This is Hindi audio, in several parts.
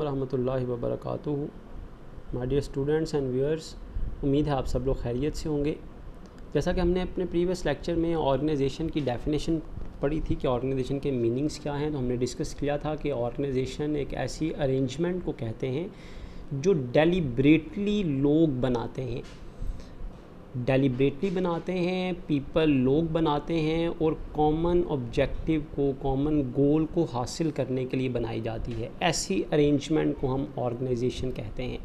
रहमतुल्लाहि व बरकातुहू। My dear students and viewers, उम्मीद है आप सब लोग खैरियत से होंगे। जैसा कि हमने अपने प्रीवियस लेक्चर में ऑर्गेनाइजेशन की डेफिनेशन पढ़ी थी कि ऑर्गेनाइजेशन के मीनिंग्स क्या हैं, तो हमने डिस्कस किया था कि ऑर्गेनाइजेशन एक ऐसी अरेंजमेंट को कहते हैं जो डेलिब्रेटली लोग बनाते हैं, पीपल लोग बनाते हैं और कॉमन ऑब्जेक्टिव को, कॉमन गोल को हासिल करने के लिए बनाई जाती है। ऐसी अरेंजमेंट को हम ऑर्गेनाइजेशन कहते हैं।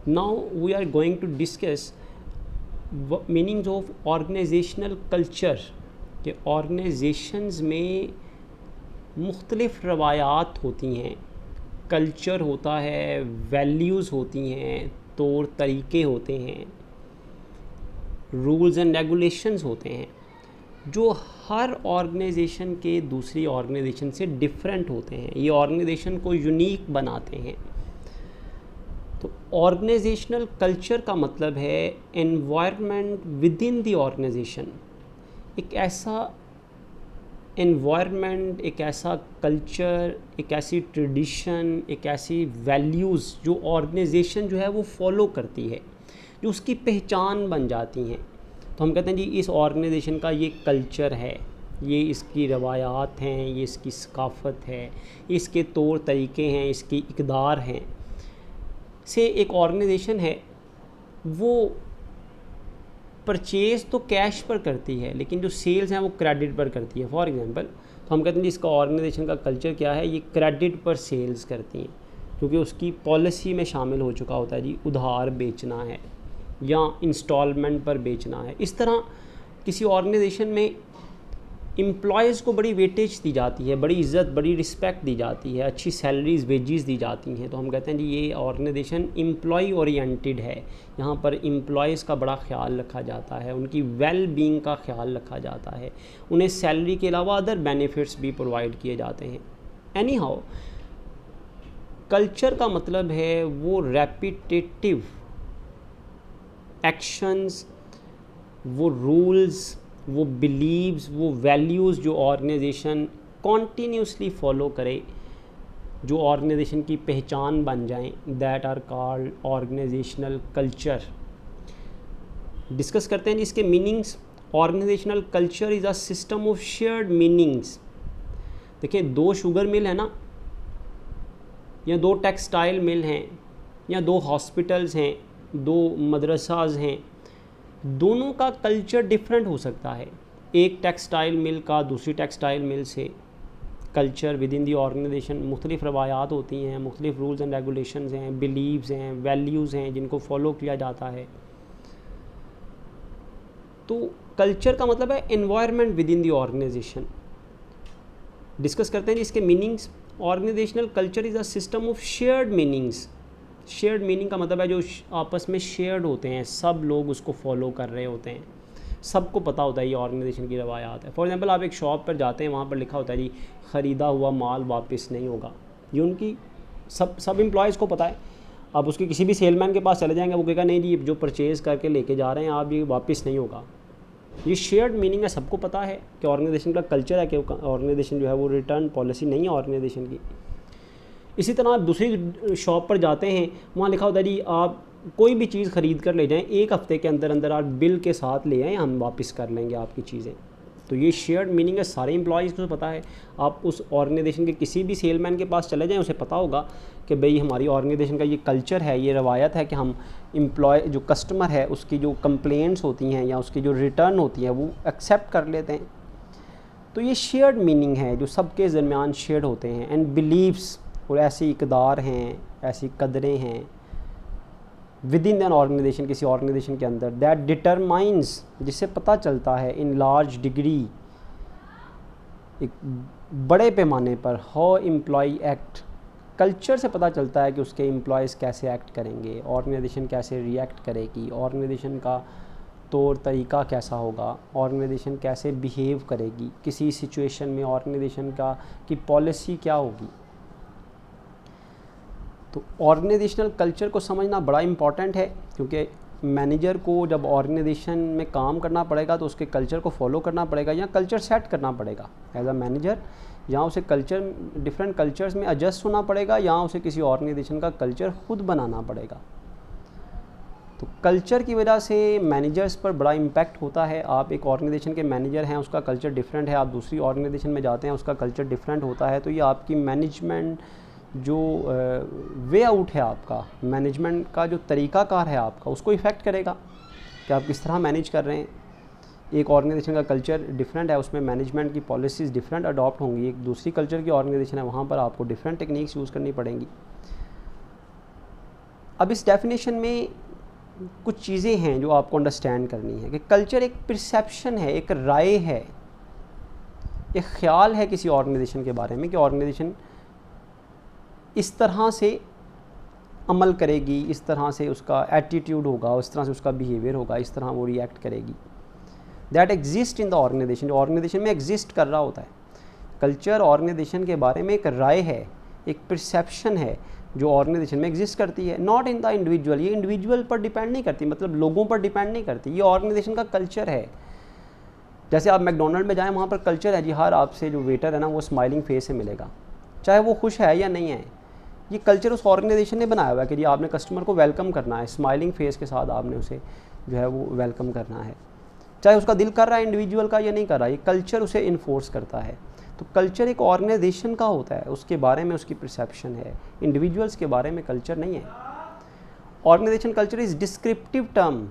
Now we are going to discuss meanings of organisational culture कि ऑर्गेनाइजेशंस में मुख्तलिफ रवायात होती हैं, कल्चर होता है, वैल्यूज़ होती हैं, तौर तरीक़े होते हैं, रूल्स एंड रेगुलेशंस होते हैं जो हर ऑर्गेनाइजेशन के दूसरी ऑर्गेनाइजेशन से डिफरेंट होते हैं। ये ऑर्गेनाइजेशन को यूनिक बनाते हैं। तो ऑर्गेनाइजेशनल कल्चर का मतलब है environment within the organisation, एक ऐसा एनवायरनमेंट, एक ऐसा कल्चर, एक ऐसी ट्रेडिशन, एक ऐसी वैल्यूज़ जो ऑर्गेनाइजेशन जो है वो फॉलो करती है, जो उसकी पहचान बन जाती हैं। तो हम कहते हैं जी इस ऑर्गेनाइजेशन का ये कल्चर है, ये इसकी रवायात हैं, ये इसकी सकाफ़त है, इसके तौर तरीक़े हैं, इसकी इक़दार हैं। से एक ऑर्गेनाइजेशन है वो परचेज़ तो कैश पर करती है, लेकिन जो सेल्स हैं वो क्रेडिट पर करती है। फॉर एग्जांपल, तो हम कहते हैं जी इसका ऑर्गेनाइजेशन का कल्चर क्या है, ये क्रेडिट पर सेल्स करती हैं, क्योंकि उसकी पॉलिसी में शामिल हो चुका होता है जी उधार बेचना है या इंस्टॉलमेंट पर बेचना है। इस तरह किसी ऑर्गेनाइजेशन में एम्प्लॉयज़ को बड़ी वेटेज दी जाती है, बड़ी इज़्ज़त, बड़ी रिस्पेक्ट दी जाती है, अच्छी सैलरीज़, वेजेस दी जाती हैं। तो हम कहते हैं जी ये ऑर्गेनाइजेशन एम्प्लॉय ओरिएंटेड है। यहाँ पर एम्प्लॉयज़ का बड़ा ख्याल रखा जाता है, उनकी वेल बीइंग का ख्याल रखा जाता है, उन्हें सैलरी के अलावा अदर बेनिफिट्स भी प्रोवाइड किए जाते हैं। एनी हाउ, कल्चर का मतलब है वो रेपिटेटिव एक्शंस, वो रूल्स, वो बिलीव्स, वो वैल्यूज़ जो ऑर्गेनाइजेशन कॉन्टीन्यूसली फॉलो करे, जो ऑर्गेनाइजेशन की पहचान बन जाएं, that are called organisational culture. Discuss करते हैं इसके meanings. Organisational culture is a system of shared meanings. देखिए, 2 शुगर मिल है ना, या 2 टेक्सटाइल मिल हैं, या 2 हॉस्पिटल्स हैं, 2 मदरसाज हैं, दोनों का कल्चर डिफरेंट हो सकता है। एक टेक्सटाइल मिल का दूसरी टेक्सटाइल मिल से culture within the organisation, मुख्तलिफ रवायात होती हैं, मुख्तलिफ रूल्स एंड रेगुलेशंस हैं, बिलीव्स हैं, वैल्यूज़ हैं जिनको फॉलो किया जाता है। तो कल्चर का मतलब है environment within the organisation. Discuss करते हैं इसके meanings. Organisational culture is a system of shared meanings. Shared meaning का मतलब है जो आपस में शेयर्ड होते हैं, सब लोग उसको फॉलो कर रहे होते हैं, सबको पता होता है ये ऑर्गेनाइजेशन की रवायात है। फॉर एग्जांपल, आप एक शॉप पर जाते हैं, वहाँ पर लिखा होता है जी ख़रीदा हुआ माल वापस नहीं होगा। ये उनकी सब एम्प्लॉयज़ को पता है। आप उसके किसी भी सेलमैन के पास चले जाएंगे, वो कहेगा नहीं जी जो परचेज़ करके लेके जा रहे हैं आप, ये वापस नहीं होगा। ये शेयर्ड मीनिंग है, सबको पता है कि ऑर्गेनाइजेशन का कल्चर है कि ऑर्गेनाइजेशन जो है वो रिटर्न पॉलिसी नहीं है ऑर्गेनाइजेशन की। इसी तरह आप दूसरी शॉप पर जाते हैं, वहाँ लिखा होता है जी आप कोई भी चीज़ ख़रीद कर ले जाएं, 1 हफ़्ते के अंदर अंदर आप बिल के साथ ले आएँ, हम वापस कर लेंगे आपकी चीज़ें। तो ये शेयर्ड मीनिंग है, सारे एम्प्लॉयज़ को पता है। आप उस ऑर्गेनाइजेशन के किसी भी सेलमैन के पास चले जाएं, उसे पता होगा कि भाई हमारी ऑर्गेनाइजेशन का ये कल्चर है, ये रवायत है कि हम एम्प्लॉय जो कस्टमर है उसकी जो कंप्लेंट्स होती हैं या उसकी जो रिटर्न होती है वो एक्सेप्ट कर लेते हैं। तो ये शेयर्ड मीनिंग है जो सबके दरमियान शेयर्ड होते हैं। एंड बिलीव्स, और ऐसी इक़दार हैं, ऐसी कदरें हैं विद इन एन ऑर्गेनाइजेशन, किसी ऑर्गेनाइजेशन के अंदर, दैट डिटरमाइंस, जिससे पता चलता है इन लार्ज डिग्री, एक बड़े पैमाने पर, हाउ एम्प्लॉय एक्ट। कल्चर से पता चलता है कि उसके एम्प्लॉयज़ कैसे एक्ट करेंगे, ऑर्गेनाइजेशन कैसे रिएक्ट करेगी, ऑर्गेनाइजेशन का तौर तरीक़ा कैसा होगा, ऑर्गेनाइजेशन कैसे बिहेव करेगी किसी सिचुएशन में, ऑर्गेनाइजेशन की पॉलिसी क्या होगी। तो ऑर्गेनाइजेशनल कल्चर को समझना बड़ा इम्पॉर्टेंट है, क्योंकि मैनेजर को जब ऑर्गेनाइजेशन में काम करना पड़ेगा तो उसके कल्चर को फॉलो करना पड़ेगा या कल्चर सेट करना पड़ेगा। एज अ मैनेजर यहाँ उसे कल्चर डिफरेंट कल्चर्स में एडजस्ट होना पड़ेगा, यहाँ उसे किसी ऑर्गेनाइजेशन का कल्चर खुद बनाना पड़ेगा। तो कल्चर की वजह से मैनेजर्स पर बड़ा इम्पैक्ट होता है। आप एक ऑर्गेनाइजेशन के मैनेजर हैं, उसका कल्चर डिफरेंट है, आप दूसरी ऑर्गेनाइजेशन में जाते हैं, उसका कल्चर डिफरेंट होता है, तो ये आपकी मैनेजमेंट जो वे आउट है, आपका मैनेजमेंट का जो तरीक़ाकार है आपका, उसको इफ़ेक्ट करेगा कि आप किस तरह मैनेज कर रहे हैं। एक ऑर्गेनाइजेशन का कल्चर डिफरेंट है, उसमें मैनेजमेंट की पॉलिसीज़ डिफरेंट अडॉप्ट होंगी। एक दूसरी कल्चर की ऑर्गेनाइजेशन है, वहाँ पर आपको डिफरेंट टेक्निक्स यूज़ करनी पड़ेंगी। अब इस डेफिनेशन में कुछ चीज़ें हैं जो आपको अंडरस्टैंड करनी है कि कल्चर एक परसेप्शन है, एक राय है, एक ख्याल है किसी ऑर्गेनाइजेशन के बारे में कि ऑर्गेनाइजेशन इस तरह से अमल करेगी, इस तरह से उसका एटीट्यूड होगा, इस तरह से उसका बिहेवियर होगा, इस तरह वो रिएक्ट करेगी। That exist in the organisation, जो ऑर्गेनाइजेशन में एग्जिस्ट कर रहा होता है। कल्चर ऑर्गेनाइजेशन के बारे में एक राय है, एक परसेप्शन है जो ऑर्गेनाइजेशन में एग्जिस्ट करती है। नॉट इन द इंडिविजुअल, ये इंडिविजुअल पर डिपेंड नहीं करती, मतलब लोगों पर डिपेंड नहीं करती, ये ऑर्गेनाइजेशन का कल्चर है। जैसे आप मैकडोनल्ड में जाएं, वहाँ पर कल्चर है जी, हर आपसे जो वेटर है ना वो स्माइलिंग फेस से मिलेगा, चाहे वो खुश है या नहीं है। ये कल्चर उस ऑर्गेनाइजेशन ने बनाया हुआ है कि जी आपने कस्टमर को वेलकम करना है, स्माइलिंग फेस के साथ आपने उसे जो है वो वेलकम करना है, चाहे उसका दिल कर रहा है इंडिविजुअल का या नहीं कर रहा, ये कल्चर उसे इन्फोर्स करता है। तो कल्चर एक ऑर्गेनाइजेशन का होता है, उसके बारे में उसकी परसेप्शन है, इंडिविजुअल्स के बारे में कल्चर नहीं है। Organisation culture is descriptive term.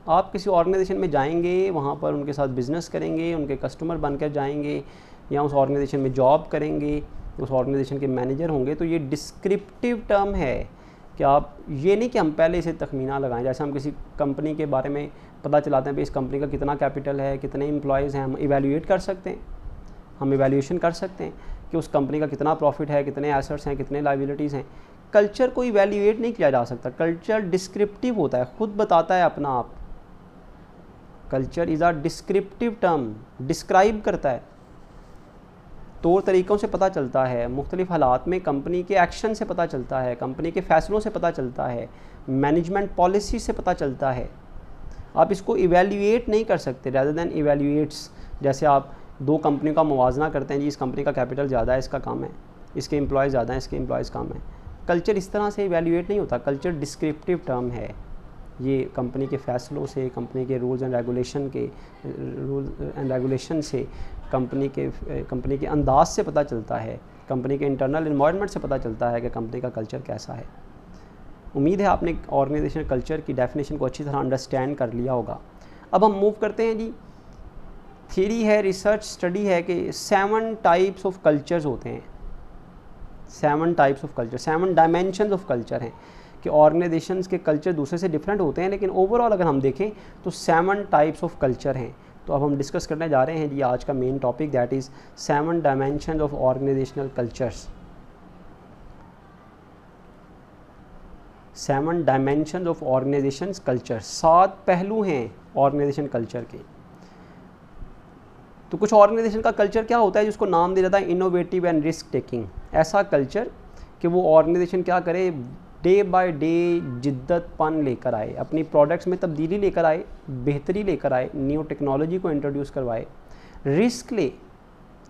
आप किसी ऑर्गेनाइजेशन में जाएंगे, वहाँ पर उनके साथ बिजनेस करेंगे, उनके कस्टमर बनकर जाएंगे, या उस ऑर्गेनाइजेशन में जॉब करेंगे, उस ऑर्गेनाइजेशन के मैनेजर होंगे, तो ये डिस्क्रिप्टिव टर्म है कि आप ये नहीं कि हम पहले इसे तखमीना लगाएं। जैसे हम किसी कंपनी के बारे में पता चलाते हैं भाई इस कंपनी का कितना कैपिटल है, कितने एम्प्लॉयज़ हैं, हम इवैल्यूएट कर सकते हैं, हम इवैल्यूएशन कर सकते हैं कि उस कंपनी का कितना प्रॉफिट है, कितने एसेट्स हैं, कितने लायबिलिटीज़ हैं। कल्चर को इवैल्यूएट नहीं किया जा सकता, कल्चर डिस्क्रिप्टिव होता है, खुद बताता है अपना आप। Culture is a descriptive term, describe करता है, तौर तरीक़ों से पता चलता है, मुख्तलिफ़ हालात में कंपनी के एक्शन से पता चलता है, कंपनी के फ़ैसलों से पता चलता है, मैनेजमेंट पॉलिसी से पता चलता है। आप इसको इवैल्यूएट नहीं कर सकते रैदर दैन इवैल्यूएट्स। जैसे आप दो कंपनियों का मुवाजना करते हैं, जी इस कंपनी का कैपिटल ज़्यादा है, इसका कम है, इसके एम्प्लॉयज़ ज़्यादा हैं, इसके एम्प्लॉयज़ कम हैं। कल्चर इस तरह से इवैल्यूएट नहीं होता, कल्चर डिस्क्रिप्टिव टर्म है। ये कंपनी के फ़ैसलों से, कंपनी के रूल्स एंड रेगुलेशन से, कंपनी के अंदाज से पता चलता है, कंपनी के इंटरनल एनवायरनमेंट से पता चलता है कि कंपनी का कल्चर कैसा है। उम्मीद है आपने ऑर्गेनाइजेशन कल्चर की डेफिनेशन को अच्छी तरह अंडरस्टैंड कर लिया होगा। अब हम मूव करते हैं जी, थ्योरी है, रिसर्च स्टडी है कि 7 टाइप्स ऑफ कल्चर्स होते हैं, 7 types of culture, 7 dimensions of culture हैं कि ऑर्गेनाइजेशंस के कल्चर दूसरे से डिफरेंट होते हैं, लेकिन ओवरऑल अगर हम देखें तो 7 टाइप्स ऑफ कल्चर हैं। तो अब हम डिस्कस करने जा रहे हैं जी आज का main topic, that is 7 dimensions of organisational cultures. 7 dimensions of organisations culture, 7 पहलू हैं ऑर्गेनाइजेशन कल्चर के। तो कुछ ऑर्गेनाइजेशन का कल्चर क्या होता है जिसको नाम दिया जाता है इनोवेटिव एंड रिस्क टेकिंग। ऐसा कल्चर कि वो ऑर्गेनाइजेशन क्या करे, डे बाय डे जिद्दतपन लेकर आए, अपनी प्रोडक्ट्स में तब्दीली लेकर आए, बेहतरी लेकर आए, न्यू टेक्नोलॉजी को इंट्रोड्यूस करवाए, रिस्क ले,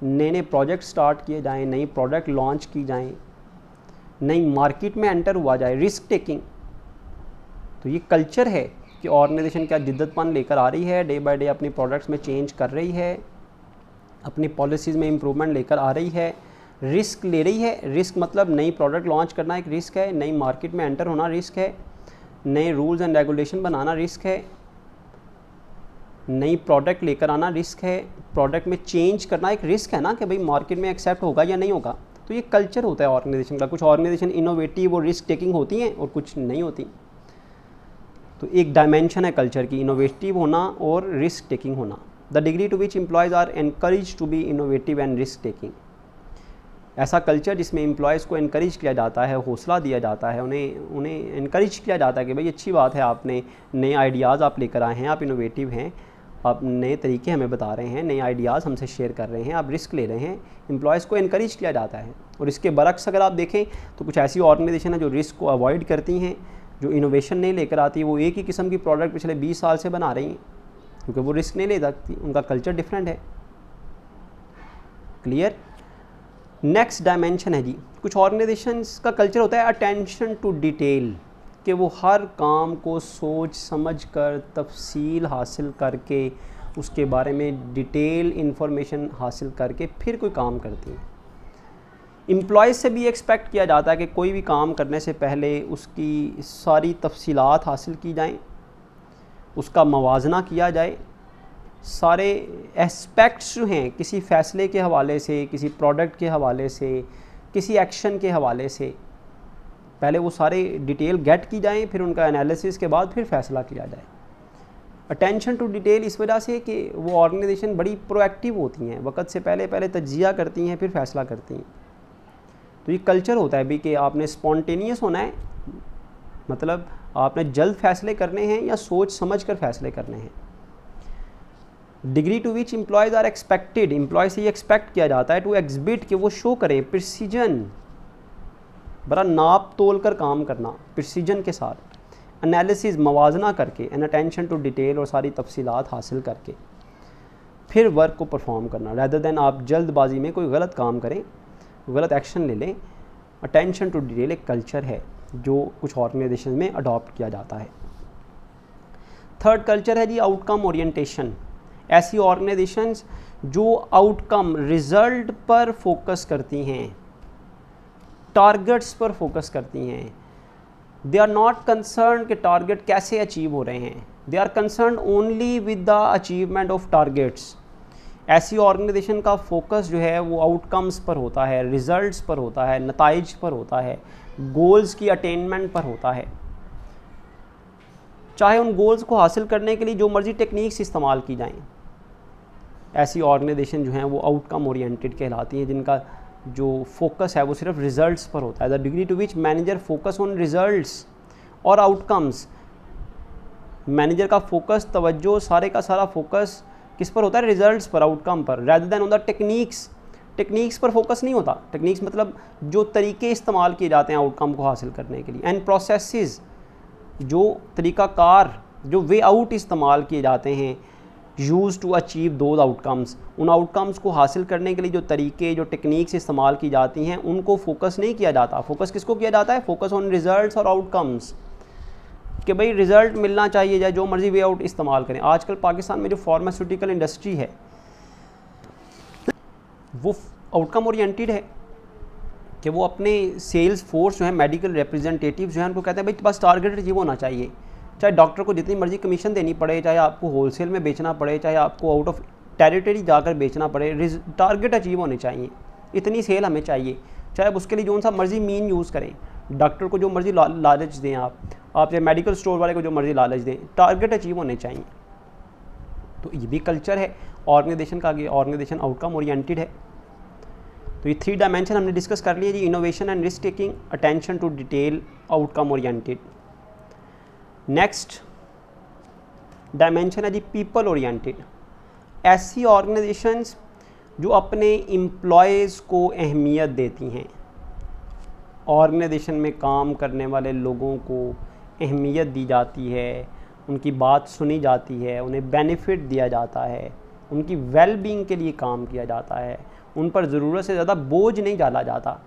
नए नए प्रोजेक्ट स्टार्ट किए जाएँ, नई प्रोडक्ट लॉन्च की जाएँ, नई मार्केट में एंटर हुआ जाए, रिस्क टेकिंग। तो ये कल्चर है कि ऑर्गेनाइजेशन क्या जिद्दतपन लेकर आ रही है, डे बाय डे अपनी प्रोडक्ट्स में चेंज कर रही है, अपनी पॉलिसीज़ में इम्प्रूवमेंट लेकर आ रही है, रिस्क ले रही है। रिस्क मतलब नई प्रोडक्ट लॉन्च करना एक रिस्क है, नई मार्केट में एंटर होना रिस्क है, नए rules and regulation banana risk है, नई प्रोडक्ट लेकर आना रिस्क है, प्रोडक्ट में चेंज करना एक रिस्क है ना कि भाई मार्केट में एक्सेप्ट होगा या नहीं होगा। तो ये कल्चर होता है ऑर्गेनाइजेशन का। कुछ ऑर्गेनाइजेशन इनोवेटिव और रिस्क टेकिंग होती हैं और कुछ नहीं होती। तो एक डायमेंशन है कल्चर की, इनोवेटिव होना और रिस्क टेकिंग होना। The degree to which employees are encourage to be innovative and risk taking. ऐसा कल्चर जिसमें एम्प्लॉयज़ को इनकरेज किया जाता है, हौसला दिया जाता है, उन्हें इनकरेज किया जाता है कि भाई अच्छी बात है, आपने नए आइडियाज़ आप लेकर आए हैं, आप इनोवेटिव हैं, आप नए तरीके हमें बता रहे हैं, नए आइडियाज़ हमसे शेयर कर रहे हैं, आप रिस्क ले रहे हैं। एम्प्लॉयज़ को इनकरेज किया जाता है। और इसके बरक्स अगर आप देखें तो कुछ ऐसी ऑर्गेनाइजेशन है जो रिस्क को अवॉइड करती हैं, जो इनोवेशन नहीं लेकर आती, वो एक ही किस्म की प्रोडक्ट पिछले 20 साल से बना रही हैं क्योंकि वो रिस्क नहीं ले सकती, उनका कल्चर डिफरेंट है। क्लियर? नेक्स्ट डायमेंशन है जी, कुछ ऑर्गेनाइजेशंस का कल्चर होता है अटेंशन टू डिटेल, कि वो हर काम को सोच समझ कर तफसील हासिल करके उसके बारे में डिटेल इंफॉर्मेशन हासिल करके फिर कोई काम करती हैं। एम्प्लॉयज़ से भी एक्सपेक्ट किया जाता है कि कोई भी काम करने से पहले उसकी सारी तफसीलात हासिल की जाएं, उसका मवाजना किया जाए, सारे एस्पेक्ट्स जो हैं किसी फ़ैसले के हवाले से, किसी प्रोडक्ट के हवाले से, किसी एक्शन के हवाले से, पहले वो सारे डिटेल गेट की जाएं, फिर उनका एनालिसिस के बाद फिर फ़ैसला किया जाए। अटेंशन टू डिटेल इस वजह से कि वो ऑर्गेनाइजेशन बड़ी प्रोएक्टिव होती हैं, वक्त से पहले तज्जिया करती हैं, फिर फ़ैसला करती हैं। तो ये कल्चर होता है भी कि आपने स्पॉन्टेनियस होना है, मतलब आपने जल्द फ़ैसले करने हैं या सोच समझ कर फ़ैसले करने हैं। Degree to which employees are expected, employee से ये एक्सपेक्ट किया जाता है टू एग्जिबिट, कि वो शो करें प्रिसीजन, बड़ा नाप तोल कर काम करना, प्रिसीजन के साथ, एनालिसिस मवाजना करके, एन अटेंशन टू डिटेल, और सारी तफसीलात हासिल करके फिर वर्क को परफॉर्म करना, रैदर दैन आप जल्दबाजी में कोई गलत काम करें, गलत एक्शन ले लें। अटेंशन टू डिटेल एक कल्चर है जो कुछ ऑर्गेनाइजेशन में अडॉप्ट किया जाता है। थर्ड कल्चर है जी आउटकम ओरिएंटेशन, ऐसी ऑर्गेनाइजेशंस जो आउटकम रिज़ल्ट पर फोकस करती हैं, टारगेट्स पर फोकस करती हैं। दे आर नॉट कंसर्न कि टारगेट कैसे अचीव हो रहे हैं, they are concern only with the achievement of targets. ऐसी ऑर्गेनाइजेशन का फोकस जो है वो आउटकम्स पर होता है, रिजल्ट्स पर होता है, नताइज पर होता है, गोल्स की अटेनमेंट पर होता है। चाहे उन गोल्स को हासिल करने के लिए जो मर्जी टेक्निक्स इस्तेमाल की जाएं, ऐसी ऑर्गेनाइजेशन जो हैं वो आउटकम ओरिएंटेड कहलाती हैं, जिनका जो फोकस है वो सिर्फ रिजल्ट्स पर होता है। The degree to which manager focus on results और आउटकम्स, मैनेजर का फोकस, तवज्जो, सारे का सारा फोकस किस पर होता है? रिजल्ट्स पर, आउटकम पर, rather than on the techniques. Techniques पर फोकस नहीं होता, टेक्निक्स मतलब जो तरीके इस्तेमाल किए जाते हैं आउटकम को हासिल करने के लिए, एंड प्रोसेसेस, जो तरीक़ाकार, जो वे आउट इस्तेमाल किए जाते हैं use to achieve those outcomes, उन आउटकम्स को हासिल करने के लिए जो तरीके, जो टेक्निक्स इस्तेमाल की जाती हैं उनको फोकस नहीं किया जाता। फोकस किसको किया जाता है? फोकस ऑन रिजल्ट्स और आउटकम्स, कि भाई रिज़ल्ट मिलना चाहिए, चाहे जो मर्जी वे आउट इस्तेमाल करें। आजकल पाकिस्तान में जो फार्मास्यूटिकल इंडस्ट्री है वो आउटकम ओरिएंटेड है, कि वो अपने सेल्स फोर्स जो है, मेडिकल रिप्रेजेंटेटिव जो है, उनको कहते हैं भाई बस टारगेट अचीव होना चाहिए, चाहे डॉक्टर को जितनी मर्जी कमीशन देनी पड़े, चाहे आपको होलसेल में बेचना पड़े, चाहे आपको आउट ऑफ टेरिटरी जाकर बेचना पड़े, टारगेट अचीव होने चाहिए, इतनी सेल हमें चाहिए, चाहे उसके लिए जो सा मर्जी मीन यूज़ करें, डॉक्टर को जो मर्जी लालच दें, आप चाहे मेडिकल स्टोर वाले को जो मर्जी लालच दें, टारगेट अचीव होने चाहिए। तो ये भी कल्चर है ऑर्गेनाइजेशन का, आगे ऑर्गेनाइजेशन आउटकम ओरिएंटेड है। तो ये 3 डायमेंशन हमने डिस्कस कर लिए जी, innovation and risk taking, attention to detail, outcome oriented. Next dimension है जी पीपल ओरिएंटेड, ऐसी ऑर्गेनाइजेशंस जो अपने एम्प्लॉयज़ को अहमियत देती हैं, ऑर्गेनाइजेशन में काम करने वाले लोगों को अहमियत दी जाती है, उनकी बात सुनी जाती है, उन्हें बेनिफिट दिया जाता है, उनकी वेलबींग के लिए काम किया जाता है, उन पर ज़रूरत से ज़्यादा बोझ नहीं डाला जाता,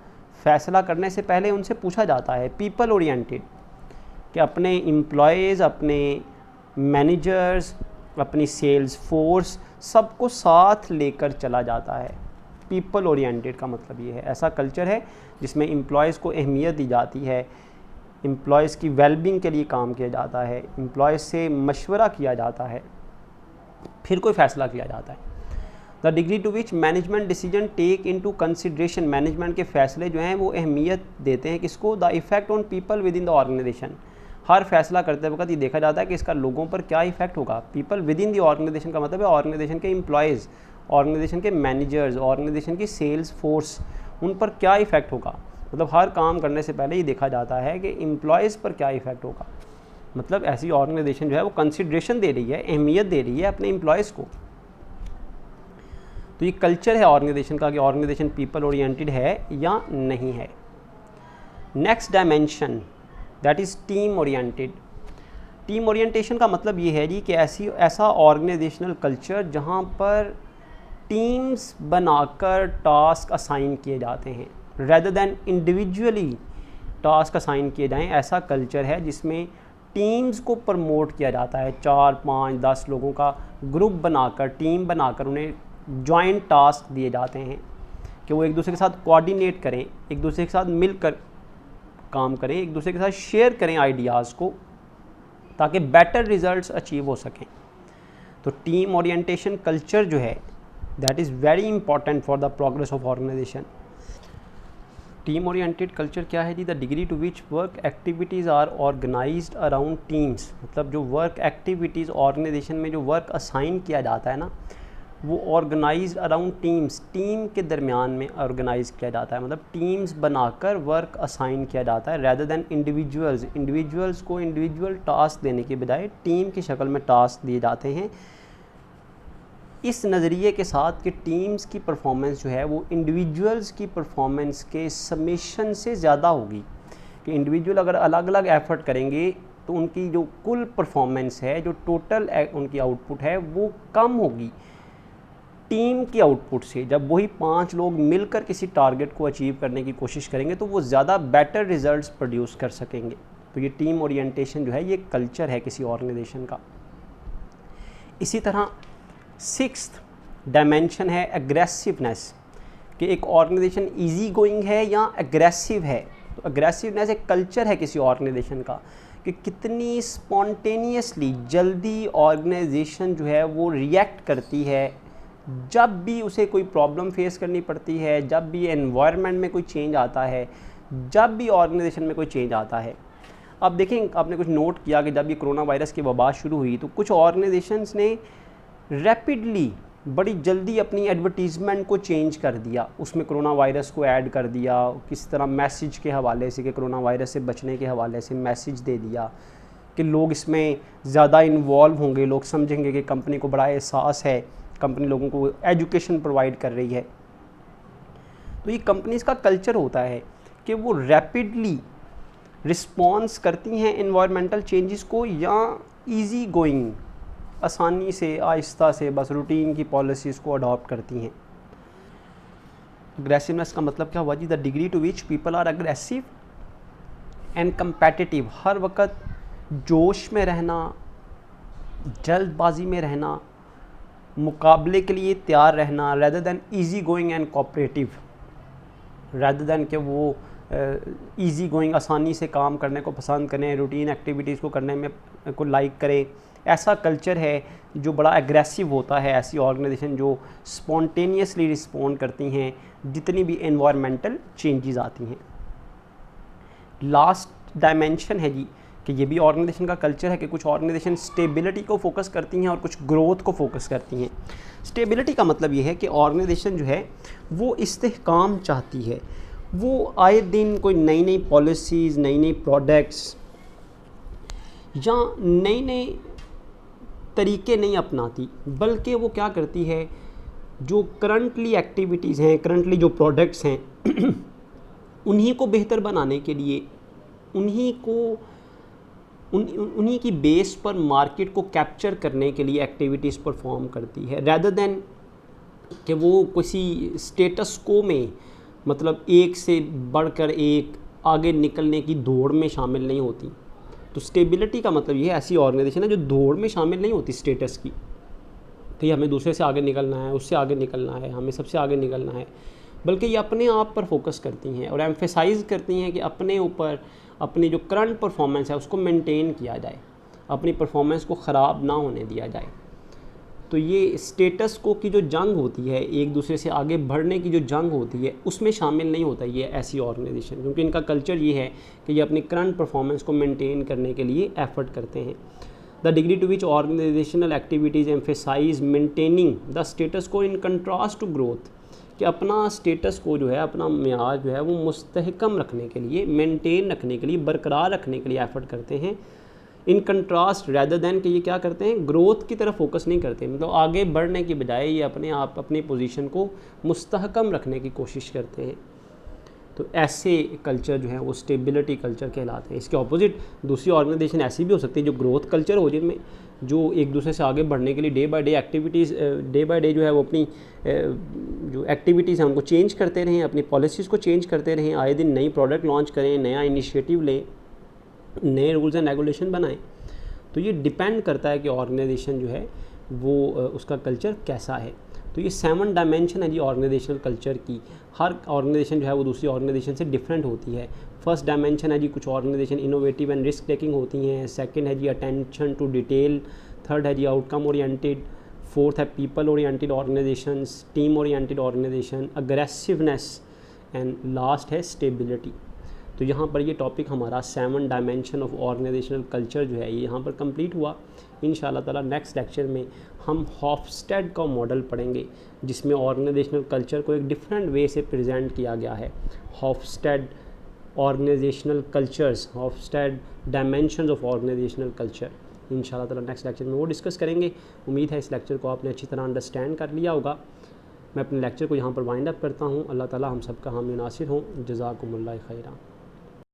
फ़ैसला करने से पहले उनसे पूछा जाता है। पीपल ओरिएंटेड, कि अपने एम्प्लॉयज़, अपने मैनेजर्स, अपनी सेल्स फोर्स, सबको साथ लेकर चला जाता है। पीपल ओरिएंटेड का मतलब ये है, ऐसा कल्चर है जिसमें एम्प्लॉयज़ को अहमियत दी जाती है, एम्प्लॉयज़ की वेलबींग के लिए काम किया जाता है, एम्प्लॉयज़ से मशवरा किया जाता है, फिर कोई फ़ैसला किया जाता है। The degree to which management decision take into consideration, management के फ़ैसले जो हैं वो अहमियत देते हैं किसको? The effect on people within the organisation, हर फैसला करते वक्त ये देखा जाता है कि इसका लोगों पर क्या इफेक्ट होगा। People within the organisation का मतलब है ऑर्गेनाइजेशन के एम्प्लॉयज़, ऑर्गेनाइजेशन के मैनेजर्स, ऑर्गेनाइजेशन की सेल्स फोर्स, उन पर क्या इफेक्ट होगा। मतलब हर काम करने से पहले ये देखा जाता है कि एम्प्लॉयज़ पर क्या इफेक्ट होगा। मतलब ऐसी ऑर्गेनाइजेशन जो है वो कंसिडरेशन दे रही है, अहमियत दे रही है अपने एम्प्लॉयज़ को। तो ये कल्चर है ऑर्गेनाइजेशन का कि ऑर्गेनाइजेशन पीपल ओरिएंटेड है या नहीं है। Next dimension that is team oriented. Team orientation का मतलब ये है जी कि ऐसा ऑर्गेनाइजेशनल कल्चर जहाँ पर टीम्स बनाकर टास्क असाइन किए जाते हैं rather than individually task assign किए जाएं। ऐसा कल्चर है जिसमें टीम्स को प्रमोट किया जाता है, 4, 5, 10 लोगों का ग्रुप बनाकर, टीम बनाकर उन्हें जॉइंट टास्क दिए जाते हैं कि वो एक दूसरे के साथ कोऑर्डिनेट करें, एक दूसरे के साथ मिलकर काम करें, एक दूसरे के साथ शेयर करें आइडियाज़ को, ताकि बेटर रिजल्ट्स अचीव हो सकें। तो टीम ओरिएंटेशन कल्चर जो है that is very important for the progress of organisation. Team oriented culture क्या है जी? The degree to which work activities are organised around teams. मतलब जो वर्क एक्टिविटीज़ ऑर्गेनाइजेशन में जो वर्क असाइन किया जाता है ना, वो ऑर्गेनाइज्ड अराउंड टीम्स, टीम के दरमियान में ऑर्गेनाइज किया जाता है। मतलब टीम्स बनाकर वर्क असाइन किया जाता है रेदर देन इंडिविजुअल्स। इंडिविजुअल्स को इंडिविजुअल टास्क देने के बजाय टीम की शक्ल में टास्क दिए जाते हैं, इस नज़रिए के साथ कि टीम्स की परफॉर्मेंस जो है वो इंडिविजुअल्स की परफॉर्मेंस के समेशन से ज़्यादा होगी। कि इंडिविजुअल अगर अलग अलग एफर्ट करेंगे तो उनकी जो कुल परफॉर्मेंस है, जो टोटल उनकी आउटपुट है, वो कम होगी टीम की आउटपुट से। जब वही 5 लोग मिलकर किसी टारगेट को अचीव करने की कोशिश करेंगे तो वो ज़्यादा बेटर रिजल्ट्स प्रोड्यूस कर सकेंगे। तो ये टीम ओरिएंटेशन जो है ये कल्चर है किसी ऑर्गेनाइजेशन का। इसी तरह 6th डायमेंशन है एग्रेसिवनेस, कि एक ऑर्गेनाइजेशन इजी गोइंग है या एग्रेसिव है। तो एग्रेसिवनेस एक कल्चर है किसी ऑर्गेनाइजेशन का, कि कितनी स्पॉन्टेनियसली जल्दी ऑर्गेनाइजेशन जो है वो रिएक्ट करती है जब भी उसे कोई प्रॉब्लम फेस करनी पड़ती है, जब भी एनवायरनमेंट में कोई चेंज आता है, जब भी ऑर्गेनाइजेशन में कोई चेंज आता है। अब देखें, आपने कुछ नोट किया कि जब ये कोरोना वायरस की वबा शुरू हुई तो कुछ ऑर्गेनाइजेशंस ने रैपिडली, बड़ी जल्दी अपनी एडवर्टीज़मेंट को चेंज कर दिया, उसमें कोरोना वायरस को ऐड कर दिया, किस तरह मैसेज के हवाले से कि कोरोना वायरस से बचने के हवाले से मैसेज दे दिया कि लोग इसमें ज़्यादा इन्वॉल्व होंगे, लोग समझेंगे कि कंपनी को बड़ा एहसास है, कंपनी लोगों को एजुकेशन प्रोवाइड कर रही है। तो ये कंपनीज़ का कल्चर होता है कि वो रैपिडली रिस्पॉन्स करती हैं एनवायरमेंटल चेंजेस को, या इजी गोइंग, आसानी से, आहिस्ता से, बस रूटीन की पॉलिसीज़ को अडॉप्ट करती हैं। अग्रेसिवनेस का मतलब क्या हुआ जी? The degree to which people are aggressive and competitive. हर वक्त जोश में रहना, जल्दबाजी में रहना, मुकाबले के लिए तैयार रहना, rather than easy going and cooperative. Rather than कि वो इजी गोइंग, आसानी से काम करने को पसंद करें, रूटीन एक्टिविटीज़ को करने में को लाइक करें। ऐसा कल्चर है जो बड़ा एग्रेसिव होता है। ऐसी ऑर्गेनाइजेशन जो स्पॉन्टेनियसली रिस्पॉन्ड करती हैं जितनी भी एनवायरमेंटल चेंजेस आती हैं। लास्ट डायमेंशन है जी कि ये भी ऑर्गेनाइजेशन का कल्चर है कि कुछ ऑर्गेनाइजेशन स्टेबिलिटी को फोकस करती हैं और कुछ ग्रोथ को फोकस करती हैं। स्टेबिलिटी का मतलब ये है कि ऑर्गेनाइजेशन जो है वो इस्तेहकाम चाहती है, वो आए दिन कोई नई नई पॉलिसीज़, नई नई प्रोडक्ट्स या नई नई तरीके नहीं अपनाती, बल्कि वो क्या करती है, जो करंटली एक्टिविटीज़ हैं, करंटली जो प्रोडक्ट्स हैं उन्हीं को बेहतर बनाने के लिए, उन्हीं की बेस पर मार्केट को कैप्चर करने के लिए एक्टिविटीज़ परफॉर्म करती है, रेदर देन कि वो किसी स्टेटस को में, मतलब एक से बढ़कर एक आगे निकलने की दौड़ में शामिल नहीं होती। तो स्टेबिलिटी का मतलब ये है ऐसी ऑर्गेनाइजेशन है जो दौड़ में शामिल नहीं होती स्टेटस की, तो ये हमें दूसरे से आगे निकलना है, उससे आगे निकलना है, हमें सबसे आगे निकलना है, बल्कि ये अपने आप पर फोकस करती हैं और एम्फेसाइज़ करती हैं कि अपने ऊपर अपनी जो करंट परफॉर्मेंस है उसको मेंटेन किया जाए, अपनी परफॉर्मेंस को ख़राब ना होने दिया जाए। तो ये स्टेटस को की जो जंग होती है, एक दूसरे से आगे बढ़ने की जो जंग होती है, उसमें शामिल नहीं होता ये ऐसी ऑर्गेनाइजेशन, क्योंकि इनका कल्चर ये है कि ये अपनी करंट परफॉर्मेंस को मेंटेन करने के लिए एफर्ट करते हैं। The degree to which organisational activities emphasise maintaining the status quo in contrast to growth, कि अपना स्टेटस को जो है, अपना म्यार जो है वो मुस्तहकम रखने के लिए, मेंटेन रखने के लिए, बरकरार रखने के लिए एफर्ट करते हैं। इन कंट्रास्ट रेदर देन कि ये क्या करते हैं, ग्रोथ की तरफ फोकस नहीं करते, मतलब आगे बढ़ने की बजाय ये अपने आप अपनी पोजीशन को मुस्तहकम रखने की कोशिश करते हैं। तो ऐसे कल्चर जो है वो स्टेबिलिटी कल्चर कहलाते हैं। इसके ऑपोजिट दूसरी ऑर्गेनाइजेशन ऐसी भी हो सकती है जो ग्रोथ कल्चर हो, जिनमें जो एक दूसरे से आगे बढ़ने के लिए डे बाय डे जो है वो अपनी जो एक्टिविटीज़ हैं उनको चेंज करते रहें, अपनी पॉलिसीज़ को चेंज करते रहें, आए दिन नई प्रोडक्ट लॉन्च करें, नया इनिशिएटिव लें, नए रूल्स एंड रेगुलेशन बनाएं। तो ये डिपेंड करता है कि ऑर्गेनाइजेशन जो है वो उसका कल्चर कैसा है। तो ये 7 डायमेंशन है जी ऑर्गेनाइजेशनल कल्चर की। हर ऑर्गेनाइजेशन जो है वो दूसरी ऑर्गेनाइजेशन से डिफरेंट होती है। फर्स्ट डायमेंशन है जी कुछ organisation innovative and risk taking होती हैं। सेकंड है जी अटेंशन टू डिटेल। थर्ड है जी आउटकम ओरिएंटेड। फोर्थ है people oriented organisations, team oriented organisation, aggressiveness, and last है स्टेबिलिटी। तो यहाँ पर ये टॉपिक हमारा 7 डायमेंशन ऑफ ऑर्गेनाइजेशनल कल्चर जो है ये यहाँ पर कंप्लीट हुआ। इंशाल्लाह ताला नेक्स्ट लेक्चर में हम हॉफस्टेड का मॉडल पढ़ेंगे जिसमें ऑर्गेनाइजेशनल कल्चर को एक डिफरेंट वे से प्रेजेंट किया गया है। Hofstede organisational cultures, Hofstede dimensions of organisational culture, इंशाल्लाह ताला नेक्स्ट लेक्चर में वो डिस्कस करेंगे। उम्मीद है इस लेक्चर को आपने अच्छी तरह अंडरस्टैंड कर लिया होगा। मैं अपने लेक्चर को यहाँ पर वाइंड अप करता हूँ। अल्लाह ताला हम सबका हामी नासिर हों। जज़ाकुमुल्लाह खैरा।